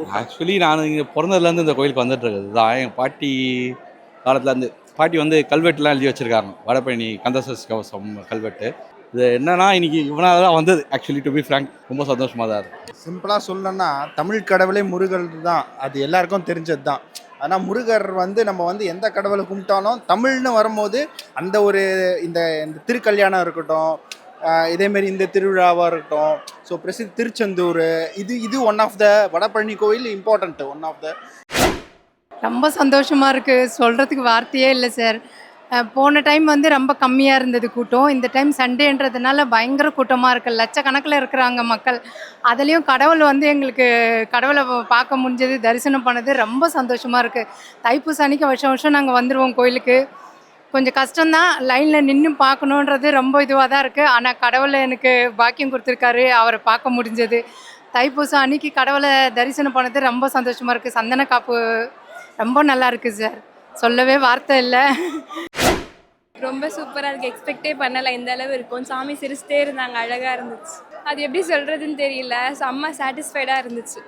கூட்டம்? ஆக்சுவலி நான் இங்கே பிறந்ததுலேருந்து இந்த கோயிலுக்கு வந்துட்டு இருக்குது தான். எங்கள் பாட்டி காலத்துலேருந்து பாட்டி வந்து கல்வெட்டுலாம் எழுதி வச்சிருக்காங்க. வடபழனி கந்தசஷ்டி கவசம் கல்வெட்டு. இது என்னன்னா இன்னைக்கு இவனால தான் வந்தது. ஆக்சுவலி டு பி ஃப்ராங்க் ரொம்ப சந்தோஷமாக தான் இருக்கு. சிம்பிளா சொல்லணும்னா தமிழ் கடவுளே முருகர் தான். அது எல்லாருக்கும் தெரிஞ்சது தான். ஆனா முருகர் வந்து நம்ம வந்து எந்த கடவுளை கும்பிட்டாலும் தமிழ்னு வரும்போது அந்த ஒரு இந்த இந்த திருக்கல்யாணம் இருக்கட்டும், இதேமாரி இந்த திருவிழாவாக இருக்கட்டும், ஸோ பிரசித்தி திருச்செந்தூர், இது இது ஒன் ஆஃப் த வடபழனி கோயில் இம்பார்ட்டன்ட் ஒன் ஆஃப் த. ரொம்ப சந்தோஷமா இருக்கு. சொல்றதுக்கு வார்த்தையே இல்ல சார். போன டைம் வந்து ரொம்ப கம்மியா இருந்தது கூட்டம். இந்த டைம் சண்டேன்றதுனால பயங்கர கூட்டமா இருக்கு. லட்சக்கணக்கில இருக்கிறாங்க மக்கள். அதுலயும் கடவுள் வந்து எங்களுக்கு கடவுள பார்க்க முடிஞ்சது, தரிசனம் பண்ணது ரொம்ப சந்தோஷமா இருக்கு. தைப்பூச அன்னைக்கு வருஷம் வருஷம் நாங்க வந்துருவோம் கோயிலுக்கு. கொஞ்சம் கஷ்டம் தான். லைன்ல நின்னு பார்க்கணுன்றது ரொம்ப இதுவா தான் இருக்கு. ஆனா கடவுள் எனக்கு பாக்கியம் குடுத்துருக்காரு. அவர பார்க்க முடிஞ்சது. தைப்பூசம் அன்னைக்கு கடவுள தரிசனம் பண்ணது ரொம்ப சந்தோஷமா இருக்கு. சந்தன காப்பு ரொம்ப நல்லா இருக்கு சார். சொல்லவே வார்த்தை இல்ல. ரொம்ப சூப்பராக இருக்குது. எக்ஸ்பெக்டே பண்ணலை இந்த அளவு இருக்கும். சாமி சிரிச்சிட்டே இருந்தாங்க, அழகாக இருந்துச்சு. அது எப்படி சொல்கிறதுன்னு தெரியல. செம்ம சாட்டிஸ்ஃபைடாக இருந்துச்சு.